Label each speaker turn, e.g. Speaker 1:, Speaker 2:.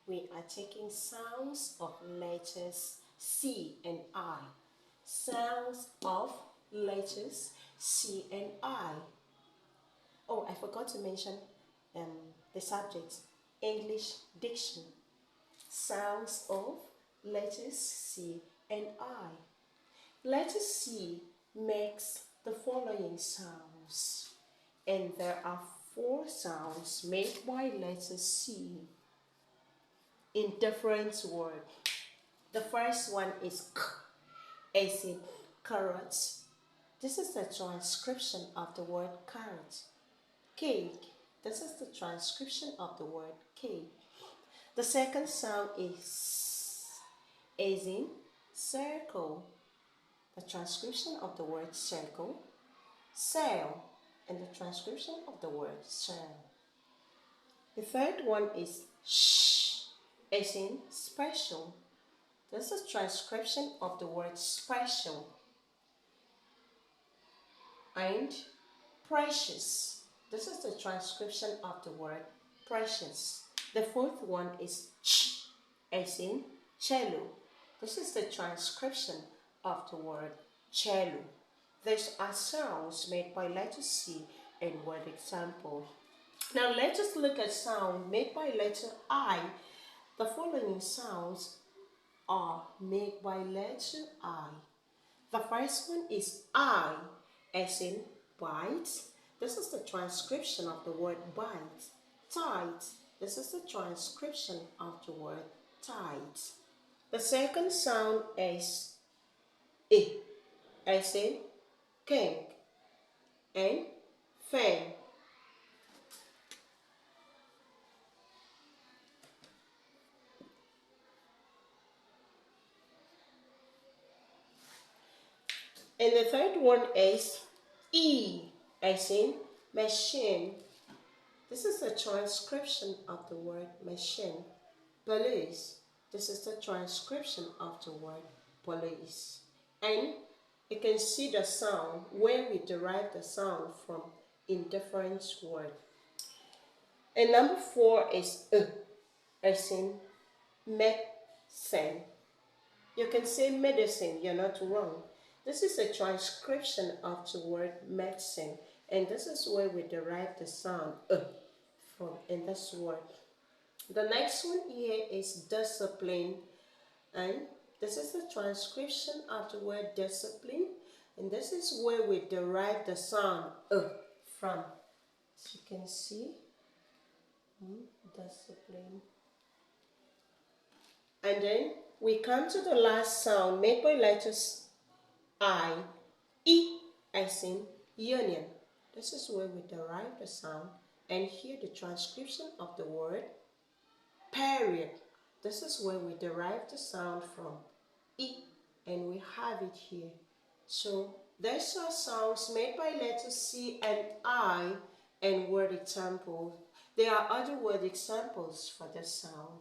Speaker 1: we are taking sounds of letters C and I. Sounds of letters C and I. Oh, I forgot to mention the subject, English diction. Sounds of letters C and I. Letter C makes the following sounds, and there are 4 sounds made by letter C in different words. The first one is K, as in carrot. This is the transcription of the word carrot. Cake. This is the transcription of the word cake. The second sound is as in circle. The transcription of the word circle. Sail. And the transcription of the word sail. The third one is sh, as in special. This is transcription of the word special. And precious. This is the transcription of the word precious. The fourth one is ch, as in cello. This is the transcription of the word cello. These are sounds made by letter C in word example. Now let us look at sound made by letter I. The following sounds are made by letter I. The first one is I, as in bite. This is the transcription of the word bite. Tight. This is the transcription of the word tight. The second sound is I, as in king and fan. And the third one is E, as in machine. This is the transcription of the word machine. Police. This is the transcription of the word police. And you can see the sound, where we derive the sound from in different words. And number 4 is as in medicine. You can say medicine, you're not wrong. This is a transcription of the word medicine, and this is where we derive the sound from in this word. The next one here is discipline, and this is the transcription of the word discipline, and this is where we derive the sound from. As you can see, discipline. And then we come to the last sound made by letters I, E, as in union. This is where we derive the sound, and here the transcription of the word period. This is where we derive the sound from E, and we have it here. So these are sounds made by letters C and I and word examples. There are other word examples for this sound.